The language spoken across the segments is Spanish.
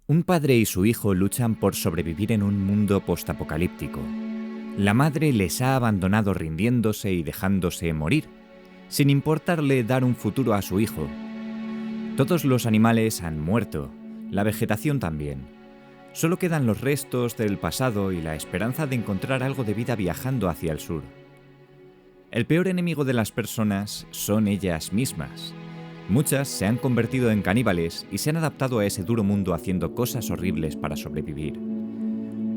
Un padre y su hijo luchan por sobrevivir en un mundo postapocalíptico. La madre les ha abandonado rindiéndose y dejándose morir, sin importarle dar un futuro a su hijo. Todos los animales han muerto, la vegetación también. Solo quedan los restos del pasado y la esperanza de encontrar algo de vida viajando hacia el sur. El peor enemigo de las personas son ellas mismas. Muchas se han convertido en caníbales y se han adaptado a ese duro mundo haciendo cosas horribles para sobrevivir.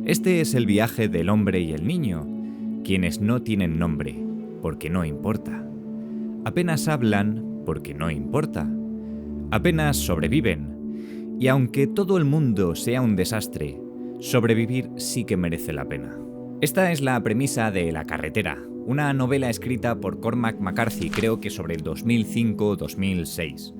Este es el viaje del hombre y el niño, quienes no tienen nombre, porque no importa. Apenas hablan, porque no importa. Apenas sobreviven. Y aunque todo el mundo sea un desastre, sobrevivir sí que merece la pena. Esta es la premisa de La carretera, una novela escrita por Cormac McCarthy, creo que sobre el 2005-2006.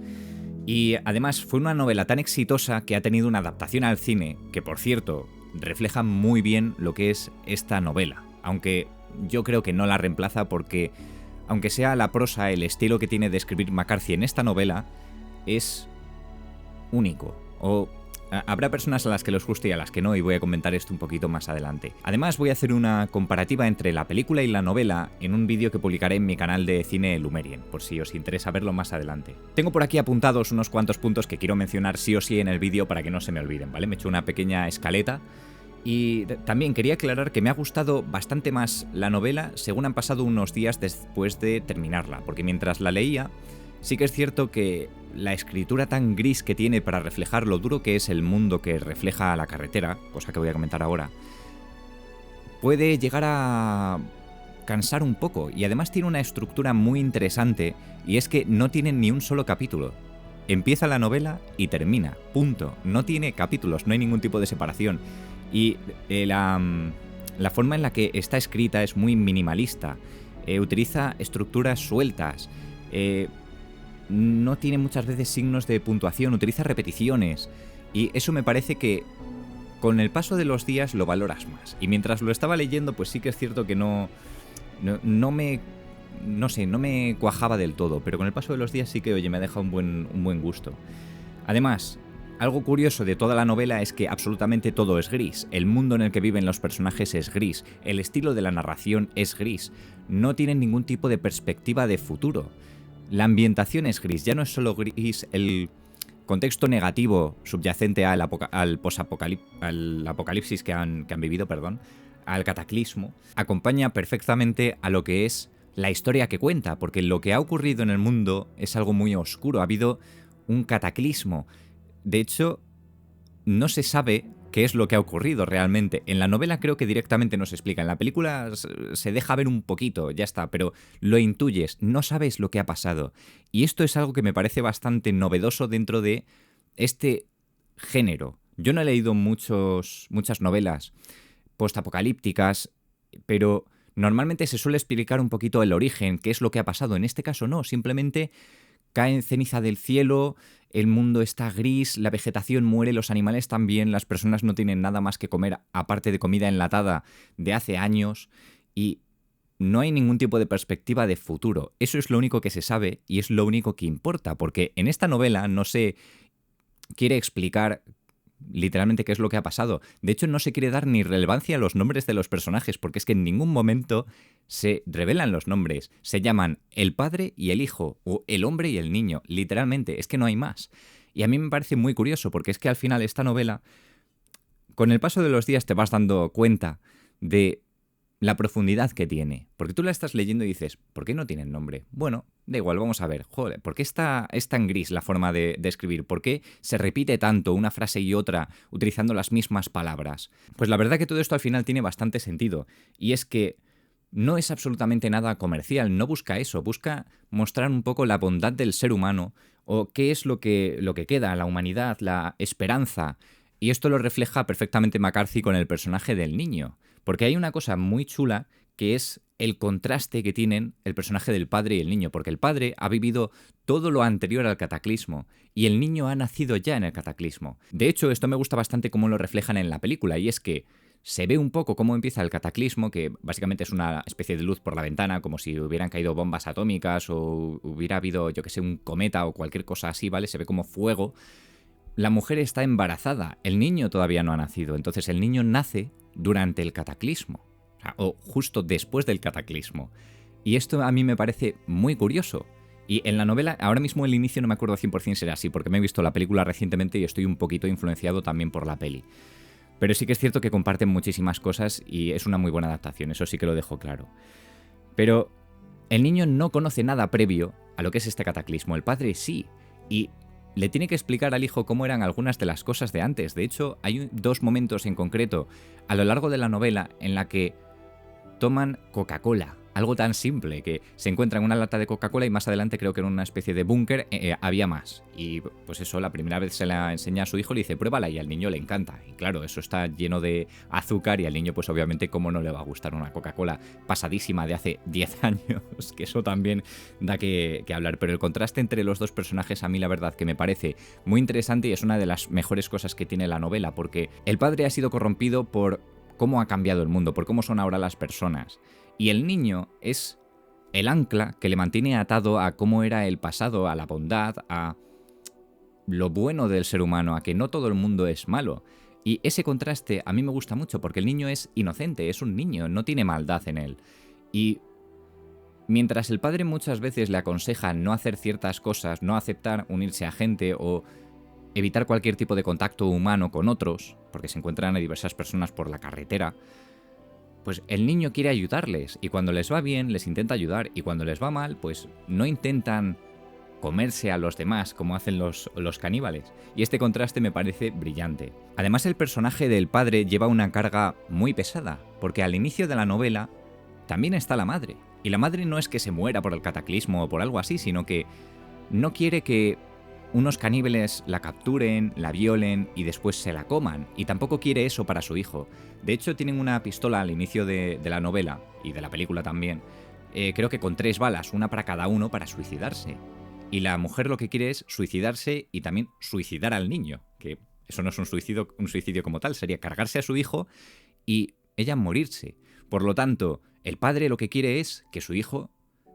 Y además fue una novela tan exitosa que ha tenido una adaptación al cine, que por cierto, refleja muy bien lo que es esta novela. Aunque yo creo que no la reemplaza porque, aunque sea la prosa, el estilo que tiene de escribir McCarthy en esta novela es único. Habrá personas a las que les guste y a las que no, y voy a comentar esto un poquito más adelante. Además, voy a hacer una comparativa entre la película y la novela en un vídeo que publicaré en mi canal de cine Lumerien, por si os interesa verlo más adelante. Tengo por aquí apuntados unos cuantos puntos que quiero mencionar sí o sí en el vídeo para que no se me olviden, ¿vale? Me he hecho una pequeña escaleta. Y también quería aclarar que me ha gustado bastante más la novela según han pasado unos días después de terminarla, porque mientras la leía, sí que es cierto que la escritura tan gris que tiene para reflejar lo duro que es el mundo que refleja La carretera, cosa que voy a comentar ahora, puede llegar a cansar un poco, y además tiene una estructura muy interesante, y es que no tiene ni un solo capítulo. Empieza la novela y termina, punto. No tiene capítulos, no hay ningún tipo de separación. Y la forma en la que está escrita es muy minimalista, utiliza estructuras sueltas, no tiene muchas veces signos de puntuación, utiliza repeticiones, y eso me parece que con el paso de los días lo valoras más. Y mientras lo estaba leyendo, pues sí que es cierto que no me cuajaba del todo, pero con el paso de los días sí que, oye, me ha dejado un buen gusto. Además, algo curioso de toda la novela es que absolutamente todo es gris. El mundo en el que viven los personajes es gris, el estilo de la narración es gris, no tienen ningún tipo de perspectiva de futuro. La ambientación es gris, ya no es solo gris el contexto negativo subyacente al apocalipsis que han vivido, al cataclismo, acompaña perfectamente a lo que es la historia que cuenta, porque lo que ha ocurrido en el mundo es algo muy oscuro, ha habido un cataclismo. De hecho, no se sabe qué es lo que ha ocurrido realmente. En la novela creo que directamente no se explica. En la película se deja ver un poquito, ya está, pero lo intuyes, no sabes lo que ha pasado. Y esto es algo que me parece bastante novedoso dentro de este género. Yo no he leído muchas novelas postapocalípticas, pero normalmente se suele explicar un poquito el origen, qué es lo que ha pasado. En este caso no, simplemente cae ceniza del cielo, el mundo está gris, la vegetación muere, los animales también, las personas no tienen nada más que comer aparte de comida enlatada de hace años, y no hay ningún tipo de perspectiva de futuro. Eso es lo único que se sabe y es lo único que importa, porque en esta novela no se quiere explicar literalmente qué es lo que ha pasado. De hecho, no se quiere dar ni relevancia a los nombres de los personajes, porque es que en ningún momento se revelan los nombres. Se llaman el padre y el hijo, o el hombre y el niño, literalmente, es que no hay más. Y a mí me parece muy curioso, porque es que al final esta novela, con el paso de los días te vas dando cuenta de la profundidad que tiene. Porque tú la estás leyendo y dices, ¿por qué no tiene nombre? Bueno, da igual, vamos a ver. Joder, ¿por qué es tan gris la forma de escribir? ¿Por qué se repite tanto una frase y otra utilizando las mismas palabras? Pues la verdad que todo esto al final tiene bastante sentido. Y es que no es absolutamente nada comercial, no busca eso, busca mostrar un poco la bondad del ser humano, o qué es lo que queda, la humanidad, la esperanza. Y esto lo refleja perfectamente McCarthy con el personaje del niño. Porque hay una cosa muy chula que es el contraste que tienen el personaje del padre y el niño. Porque el padre ha vivido todo lo anterior al cataclismo y el niño ha nacido ya en el cataclismo. De hecho, esto me gusta bastante cómo lo reflejan en la película, y es que se ve un poco cómo empieza el cataclismo, que básicamente es una especie de luz por la ventana, como si hubieran caído bombas atómicas o hubiera habido, yo que sé, un cometa o cualquier cosa así, ¿vale? Se ve como fuego. la mujer está embarazada, el niño todavía no ha nacido, entonces el niño nace durante el cataclismo, o justo después del cataclismo. Y esto a mí me parece muy curioso. Y en la novela, ahora mismo el inicio no me acuerdo 100% si era así, porque me he visto la película recientemente y estoy un poquito influenciado también por la peli. Pero sí que es cierto que comparten muchísimas cosas y es una muy buena adaptación, eso sí que lo dejo claro. Pero el niño no conoce nada previo a lo que es este cataclismo, el padre sí. Y le tiene que explicar al hijo cómo eran algunas de las cosas de antes. De hecho, hay dos momentos en concreto a lo largo de la novela en la que toman Coca-Cola. Algo tan simple, que se encuentran una lata de Coca-Cola y más adelante creo que en una especie de búnker había más. Y pues eso, la primera vez se la enseña a su hijo, le dice pruébala y al niño le encanta. Y claro, eso está lleno de azúcar y al niño pues obviamente cómo no le va a gustar una Coca-Cola pasadísima de hace 10 años, que eso también da que hablar. Pero el contraste entre los dos personajes a mí la verdad que me parece muy interesante y es una de las mejores cosas que tiene la novela, porque el padre ha sido corrompido por cómo ha cambiado el mundo, por cómo son ahora las personas. Y el niño es el ancla que le mantiene atado a cómo era el pasado, a la bondad, a lo bueno del ser humano, a que no todo el mundo es malo. Y ese contraste a mí me gusta mucho porque el niño es inocente, es un niño, no tiene maldad en él. Y mientras el padre muchas veces le aconseja no hacer ciertas cosas, no aceptar unirse a gente o evitar cualquier tipo de contacto humano con otros, porque se encuentran a diversas personas por la carretera, pues el niño quiere ayudarles y cuando les va bien les intenta ayudar y cuando les va mal pues no intentan comerse a los demás como hacen los caníbales. Y este contraste me parece brillante. Además el personaje del padre lleva una carga muy pesada, porque al inicio de la novela también está la madre. Y la madre no es que se muera por el cataclismo o por algo así, sino que no quiere que unos caníbales la capturen, la violen y después se la coman, y tampoco quiere eso para su hijo. De hecho, tienen una pistola al inicio de la novela, y de la película también, creo que con 3 balas, una para cada uno, para suicidarse. Y la mujer lo que quiere es suicidarse y también suicidar al niño, que eso no es un suicidio como tal, sería cargarse a su hijo y ella morirse. Por lo tanto, el padre lo que quiere es que su hijo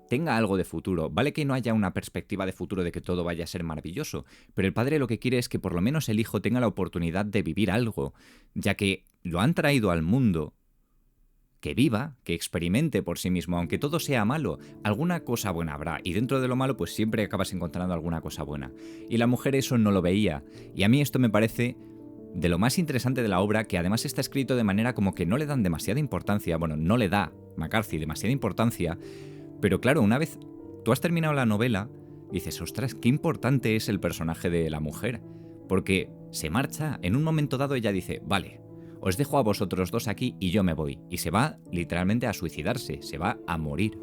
tenga algo de futuro. Vale que no haya una perspectiva de futuro de que todo vaya a ser maravilloso, pero el padre lo que quiere es que por lo menos el hijo tenga la oportunidad de vivir algo, ya que lo han traído al mundo, que viva, que experimente por sí mismo, aunque todo sea malo, alguna cosa buena habrá, y dentro de lo malo pues siempre acabas encontrando alguna cosa buena. Y la mujer eso no lo veía, y a mí esto me parece de lo más interesante de la obra, que además está escrito de manera como que no le dan demasiada importancia, bueno, no le da McCarthy demasiada importancia. Pero claro, una vez tú has terminado la novela, dices, ostras, qué importante es el personaje de la mujer. Porque se marcha, en un momento dado ella dice, vale, os dejo a vosotros dos aquí y yo me voy. Y se va literalmente a suicidarse, se va a morir,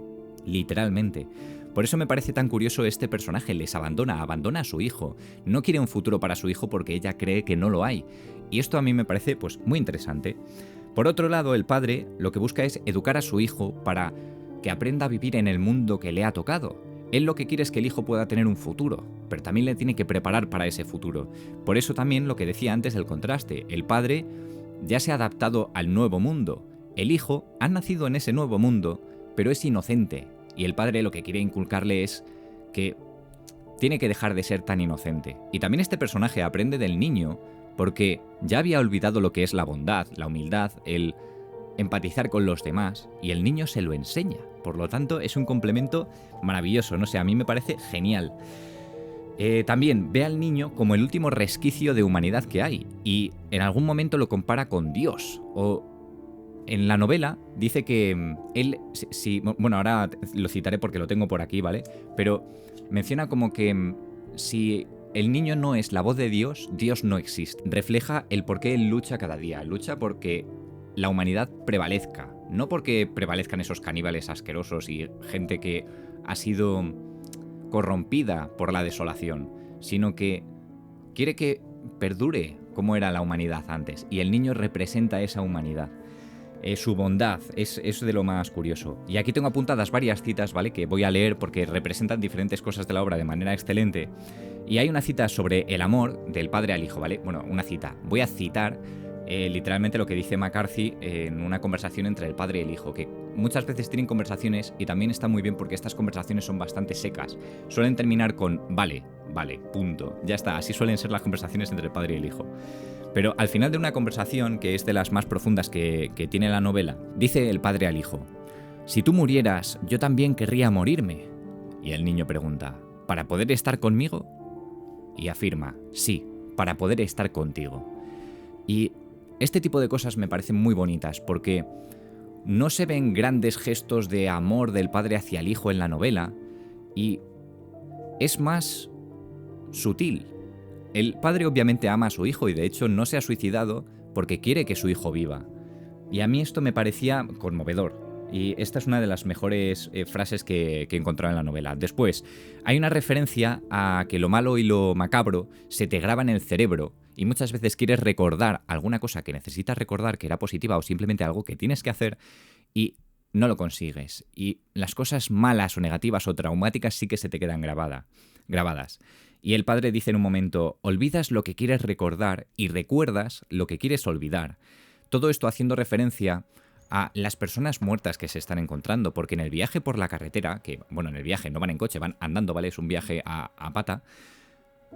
literalmente. Por eso me parece tan curioso este personaje, les abandona a su hijo. No quiere un futuro para su hijo porque ella cree que no lo hay. Y esto a mí me parece pues muy interesante. Por otro lado, el padre lo que busca es educar a su hijo para que aprenda a vivir en el mundo que le ha tocado. Él lo que quiere es que el hijo pueda tener un futuro, pero también le tiene que preparar para ese futuro. Por eso también lo que decía antes del contraste, el padre ya se ha adaptado al nuevo mundo. El hijo ha nacido en ese nuevo mundo, pero es inocente, y el padre lo que quiere inculcarle es que tiene que dejar de ser tan inocente. Y también este personaje aprende del niño, porque ya había olvidado lo que es la bondad, la humildad, el empatizar con los demás, y el niño se lo enseña. Por lo tanto, es un complemento maravilloso, no sé, a mí me parece genial. También ve al niño como el último resquicio de humanidad que hay, y en algún momento lo compara con Dios, o en la novela dice que él, bueno, ahora lo citaré porque lo tengo por aquí, ¿vale? Pero menciona como que si el niño no es la voz de Dios, Dios no existe. Refleja el por qué él lucha cada día, lucha porque la humanidad prevalezca, no porque prevalezcan esos caníbales asquerosos y gente que ha sido corrompida por la desolación, sino que quiere que perdure como era la humanidad antes, y el niño representa esa humanidad. Su bondad es de lo más curioso. Y aquí tengo apuntadas varias citas, ¿vale?, que voy a leer porque representan diferentes cosas de la obra de manera excelente. Y hay una cita sobre el amor del padre al hijo, ¿vale? Bueno, una cita. Voy a citar literalmente lo que dice McCarthy en una conversación entre el padre y el hijo, que muchas veces tienen conversaciones y también está muy bien porque estas conversaciones son bastante secas. Suelen terminar con vale, punto. Ya está, así suelen ser las conversaciones entre el padre y el hijo. Pero al final de una conversación, que es de las más profundas que tiene la novela, dice el padre al hijo: si tú murieras, yo también querría morirme. Y el niño pregunta: ¿para poder estar conmigo? Y afirma: sí, para poder estar contigo. Y este tipo de cosas me parecen muy bonitas porque no se ven grandes gestos de amor del padre hacia el hijo en la novela y es más sutil. El padre obviamente ama a su hijo y de hecho no se ha suicidado porque quiere que su hijo viva. Y a mí esto me parecía conmovedor. Y esta es una de las mejores frases que he encontrado en la novela. Después, hay una referencia a que lo malo y lo macabro se te graba en el cerebro y muchas veces quieres recordar alguna cosa que necesitas recordar que era positiva o simplemente algo que tienes que hacer y no lo consigues. Y las cosas malas o negativas o traumáticas sí que se te quedan grabadas. Y el padre dice en un momento: olvidas lo que quieres recordar y recuerdas lo que quieres olvidar. Todo esto haciendo referencia a las personas muertas que se están encontrando, porque en el viaje por la carretera, que bueno, en el viaje no van en coche, van andando, ¿vale? Es un viaje a pata,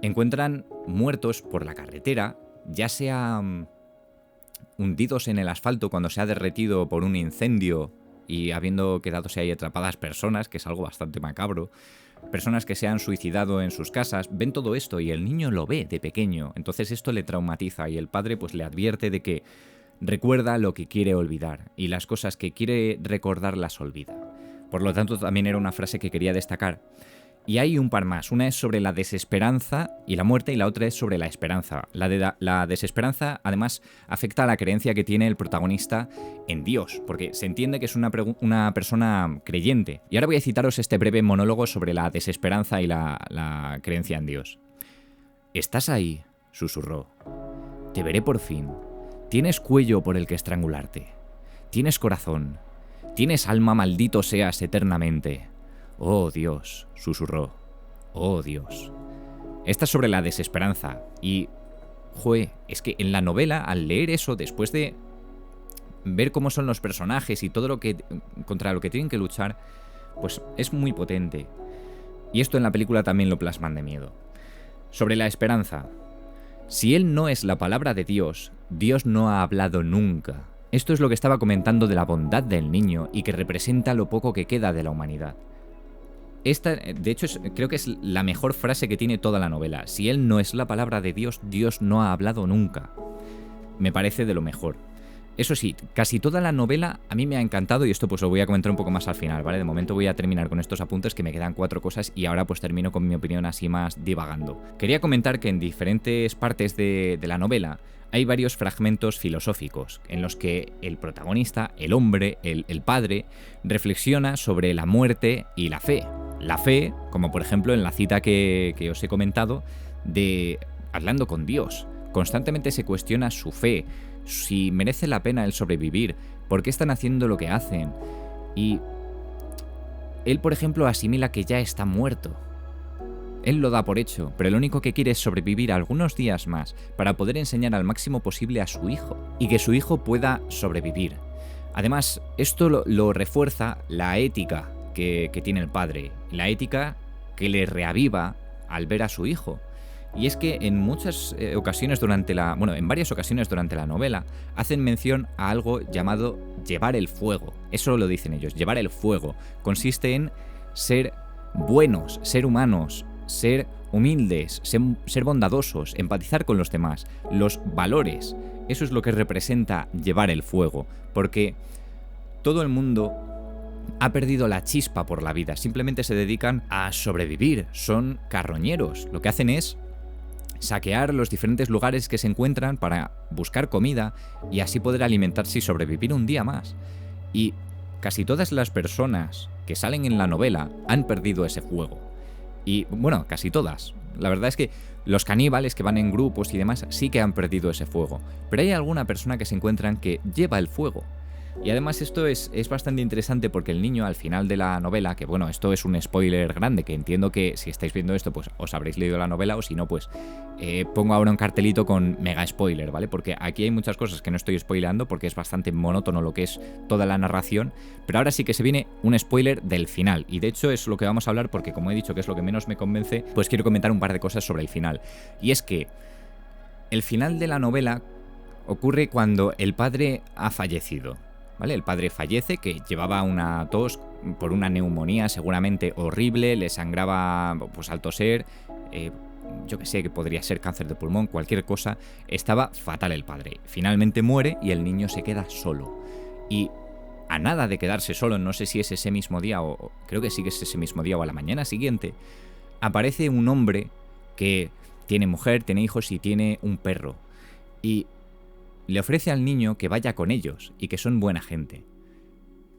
encuentran muertos por la carretera, ya sea hundidos en el asfalto cuando se ha derretido por un incendio y habiendo quedadose ahí atrapadas personas, que es algo bastante macabro, personas que se han suicidado en sus casas, ven todo esto y el niño lo ve de pequeño, entonces esto le traumatiza y el padre pues le advierte de que recuerda lo que quiere olvidar y las cosas que quiere recordar las olvida. Por lo tanto, también era una frase que quería destacar. Y hay un par más. Una es sobre la desesperanza y la muerte y la otra es sobre la esperanza. La desesperanza, además, afecta a la creencia que tiene el protagonista en Dios, porque se entiende que es una persona creyente. Y ahora voy a citaros este breve monólogo sobre la desesperanza y la creencia en Dios. «Estás ahí», susurró. «Te veré por fin. Tienes cuello por el que estrangularte. Tienes corazón. Tienes alma, maldito seas eternamente. Oh Dios», susurró. «Oh Dios». Esta es sobre la desesperanza. Y, es que en la novela, al leer eso, después de ver cómo son los personajes y todo lo que contra lo que tienen que luchar, pues es muy potente. Y esto en la película también lo plasman de miedo. Sobre la esperanza. Si Él no es la palabra de Dios, Dios no ha hablado nunca. Esto es lo que estaba comentando de la bondad del niño y que representa lo poco que queda de la humanidad. Esta, de hecho, creo que es la mejor frase que tiene toda la novela. Si Él no es la palabra de Dios, Dios no ha hablado nunca. Me parece de lo mejor. Eso sí, casi toda la novela a mí me ha encantado y esto pues lo voy a comentar un poco más al final, ¿vale? De momento voy a terminar con estos apuntes que me quedan 4 cosas y ahora pues termino con mi opinión así más divagando. Quería comentar que en diferentes partes de la novela hay varios fragmentos filosóficos en los que el protagonista, el hombre, el padre, reflexiona sobre la muerte y la fe. La fe, como por ejemplo en la cita que os he comentado, de hablando con Dios. Constantemente se cuestiona su fe, si merece la pena el sobrevivir, por qué están haciendo lo que hacen. Y él, por ejemplo, asimila que ya está muerto. Él lo da por hecho, pero lo único que quiere es sobrevivir algunos días más para poder enseñar al máximo posible a su hijo y que su hijo pueda sobrevivir. Además, esto lo refuerza la ética que tiene el padre, la ética que le reaviva al ver a su hijo. Y es que en muchas ocasiones en varias ocasiones durante la novela hacen mención a algo llamado llevar el fuego. Eso lo dicen ellos, llevar el fuego. Consiste en ser buenos, ser humanos, ser humildes, ser bondadosos, empatizar con los demás, los valores. Eso es lo que representa llevar el fuego, porque todo el mundo ha perdido la chispa por la vida, simplemente se dedican a sobrevivir, son carroñeros, lo que hacen es saquear los diferentes lugares que se encuentran para buscar comida y así poder alimentarse y sobrevivir un día más. Y casi todas las personas que salen en la novela han perdido ese fuego. Y bueno, casi todas. La verdad es que los caníbales que van en grupos y demás sí que han perdido ese fuego. Pero hay alguna persona que se encuentran que lleva el fuego. Y además esto es bastante interesante porque el niño al final de la novela, que bueno, esto es un spoiler grande, que entiendo que si estáis viendo esto pues os habréis leído la novela, o si no pues pongo ahora un cartelito con mega spoiler, ¿vale? Porque aquí hay muchas cosas que no estoy spoileando porque es bastante monótono lo que es toda la narración, pero ahora sí que se viene un spoiler del final, y de hecho es lo que vamos a hablar porque, como he dicho que es lo que menos me convence, pues quiero comentar un par de cosas sobre el final. Y es que el final de la novela ocurre cuando el padre ha fallecido, ¿vale? El padre fallece, que llevaba una tos por una neumonía seguramente horrible, le sangraba pues al toser, yo que sé, que podría ser cáncer de pulmón, cualquier cosa, estaba fatal el padre. Finalmente muere y el niño se queda solo. Y a nada de quedarse solo, no sé si es ese mismo día o creo que sí que es ese mismo día o a la mañana siguiente, aparece un hombre que tiene mujer, tiene hijos y tiene un perro. Y le ofrece al niño que vaya con ellos y que son buena gente.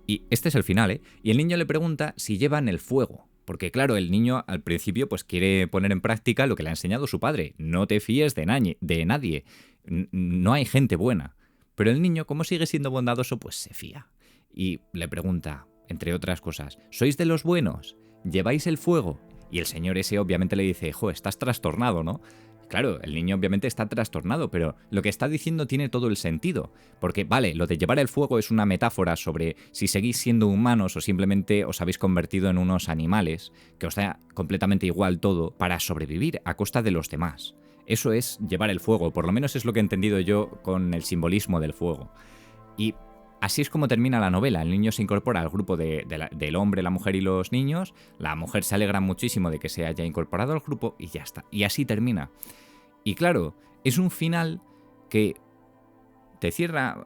Y este es el final, ¿eh? Y el niño le pregunta si llevan el fuego. Porque claro, el niño al principio pues quiere poner en práctica lo que le ha enseñado su padre. No te fíes de nadie. No hay gente buena. Pero el niño, como sigue siendo bondadoso, pues se fía. Y le pregunta, entre otras cosas, ¿sois de los buenos? ¿Lleváis el fuego? Y el señor ese obviamente le dice, jo, estás trastornado, ¿no? Claro, el niño obviamente está trastornado, pero lo que está diciendo tiene todo el sentido. Porque, vale, lo de llevar el fuego es una metáfora sobre si seguís siendo humanos o simplemente os habéis convertido en unos animales, que os da completamente igual todo, para sobrevivir a costa de los demás. Eso es llevar el fuego, por lo menos es lo que he entendido yo con el simbolismo del fuego. Y así es como termina la novela. El niño se incorpora al grupo del hombre, la mujer y los niños. La mujer se alegra muchísimo de que se haya incorporado al grupo y ya está. Y así termina. Y claro, es un final que te cierra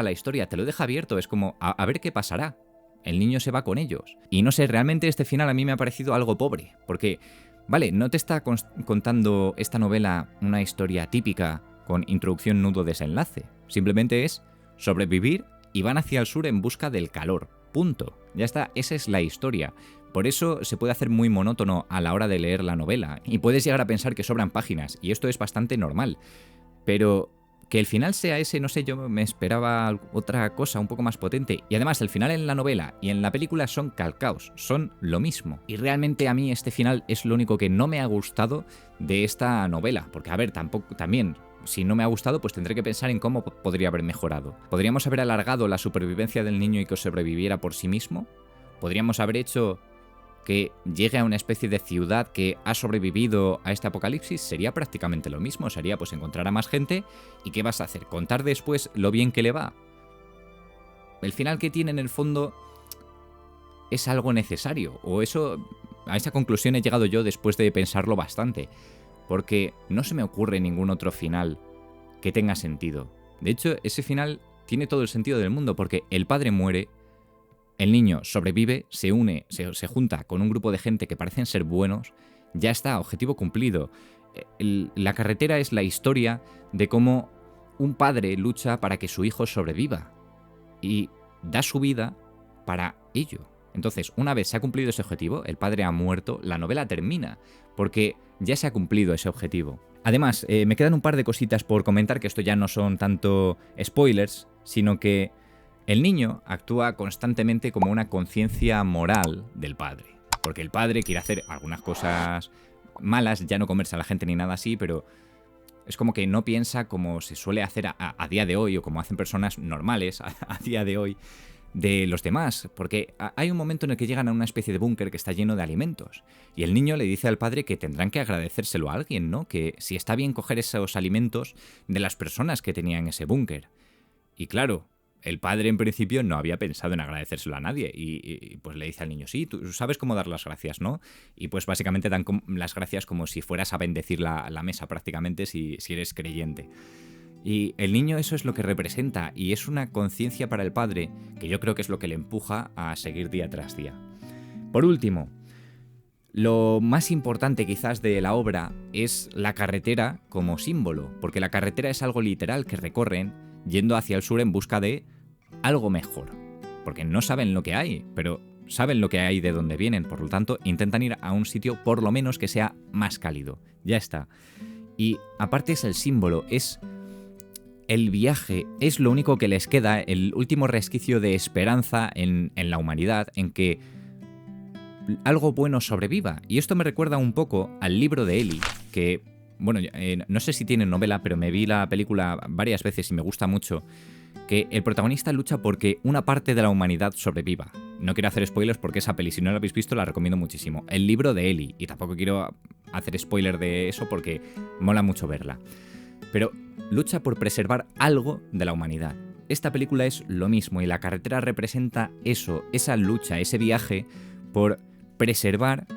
la historia, te lo deja abierto. Es como, a ver qué pasará. El niño se va con ellos. Y no sé, realmente este final a mí me ha parecido algo pobre. Porque, vale, no te está contando esta novela una historia típica con introducción, nudo, desenlace. Simplemente es sobrevivir y van hacia el sur en busca del calor. Punto. Ya está, esa es la historia. Por eso se puede hacer muy monótono a la hora de leer la novela y puedes llegar a pensar que sobran páginas, y esto es bastante normal. Pero que el final sea ese, no sé, yo me esperaba otra cosa un poco más potente. Y además el final en la novela y en la película son calcaos, son lo mismo. Y realmente a mí este final es lo único que no me ha gustado de esta novela. Porque, a ver, también, si no me ha gustado, pues tendré que pensar en cómo podría haber mejorado. ¿Podríamos haber alargado la supervivencia del niño y que sobreviviera por sí mismo? ¿Podríamos haber hecho que llegue a una especie de ciudad que ha sobrevivido a este apocalipsis? Sería prácticamente lo mismo, sería pues encontrar a más gente. ¿Y qué vas a hacer? ¿Contar después lo bien que le va? El final que tiene en el fondo es algo necesario, o eso, a esa conclusión he llegado yo después de pensarlo bastante, porque no se me ocurre ningún otro final que tenga sentido. De hecho, ese final tiene todo el sentido del mundo, porque el padre muere, el niño sobrevive, se une, se junta con un grupo de gente que parecen ser buenos, ya está, objetivo cumplido. La carretera es la historia de cómo un padre lucha para que su hijo sobreviva y da su vida para ello. Entonces, una vez se ha cumplido ese objetivo, el padre ha muerto, la novela termina, porque ya se ha cumplido ese objetivo. Además, me quedan un par de cositas por comentar, que esto ya no son tanto spoilers, sino que el niño actúa constantemente como una conciencia moral del padre. Porque el padre quiere hacer algunas cosas malas, ya no comerse a la gente ni nada así, pero es como que no piensa como se suele hacer a día de hoy, o como hacen personas normales a día de hoy, de los demás, porque hay un momento en el que llegan a una especie de búnker que está lleno de alimentos, y el niño le dice al padre que tendrán que agradecérselo a alguien, ¿no? Que si está bien coger esos alimentos de las personas que tenían ese búnker. Y claro, el padre en principio no había pensado en agradecérselo a nadie, y pues le dice al niño, sí, tú sabes cómo dar las gracias, ¿no? Y pues básicamente dan las gracias como si fueras a bendecir la mesa prácticamente si eres creyente. Y el niño eso es lo que representa, y es una conciencia para el padre que yo creo que es lo que le empuja a seguir día tras día. Por último, lo más importante quizás de la obra es la carretera como símbolo, porque la carretera es algo literal que recorren yendo hacia el sur en busca de algo mejor. Porque no saben lo que hay, pero saben lo que hay de dónde vienen, por lo tanto intentan ir a un sitio por lo menos que sea más cálido. Ya está. Y aparte es el símbolo, es el viaje es lo único que les queda, el último resquicio de esperanza en la humanidad, en que algo bueno sobreviva. Y esto me recuerda un poco al libro de Eli, que, bueno, no sé si tiene novela, pero me vi la película varias veces y me gusta mucho, que el protagonista lucha porque una parte de la humanidad sobreviva. No quiero hacer spoilers porque esa peli, si no la habéis visto, la recomiendo muchísimo. El libro de Eli, y tampoco quiero hacer spoiler de eso porque mola mucho verla. Pero lucha por preservar algo de la humanidad. Esta película es lo mismo y La carretera representa eso, esa lucha, ese viaje por preservar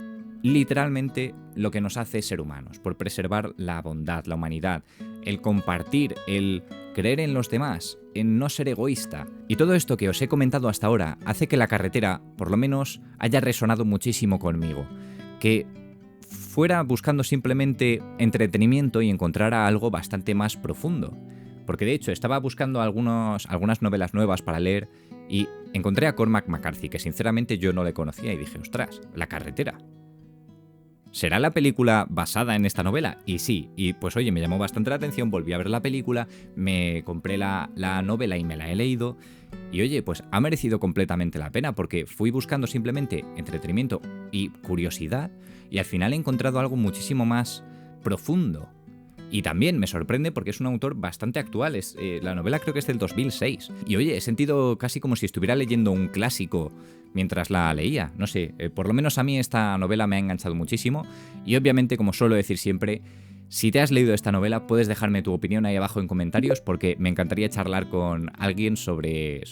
literalmente lo que nos hace ser humanos, por preservar la bondad, la humanidad, el compartir, el creer en los demás, en no ser egoísta. Y todo esto que os he comentado hasta ahora hace que La carretera, por lo menos, haya resonado muchísimo conmigo. Que fuera buscando simplemente entretenimiento y encontrara algo bastante más profundo. Porque de hecho estaba buscando algunas novelas nuevas para leer y encontré a Cormac McCarthy, que sinceramente yo no le conocía, y dije, ostras, La carretera. ¿Será la película basada en esta novela? Y sí, y pues oye, me llamó bastante la atención, volví a ver la película, me compré la novela y me la he leído, y oye, pues ha merecido completamente la pena, porque fui buscando simplemente entretenimiento y curiosidad, y al final he encontrado algo muchísimo más profundo. Y también me sorprende porque es un autor bastante actual, la novela creo que es del 2006. Y oye, he sentido casi como si estuviera leyendo un clásico mientras la leía. No sé, por lo menos a mí esta novela me ha enganchado muchísimo. Y obviamente, como suelo decir siempre, si te has leído esta novela, puedes dejarme tu opinión ahí abajo en comentarios porque me encantaría charlar con alguien sobre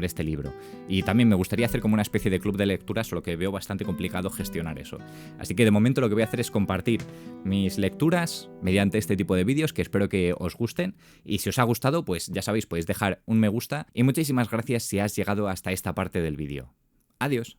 este libro. Y también me gustaría hacer como una especie de club de lectura, solo que veo bastante complicado gestionar eso. Así que de momento lo que voy a hacer es compartir mis lecturas mediante este tipo de vídeos, que espero que os gusten. Y si os ha gustado, pues ya sabéis, podéis dejar un me gusta. Y muchísimas gracias si has llegado hasta esta parte del vídeo. Adiós.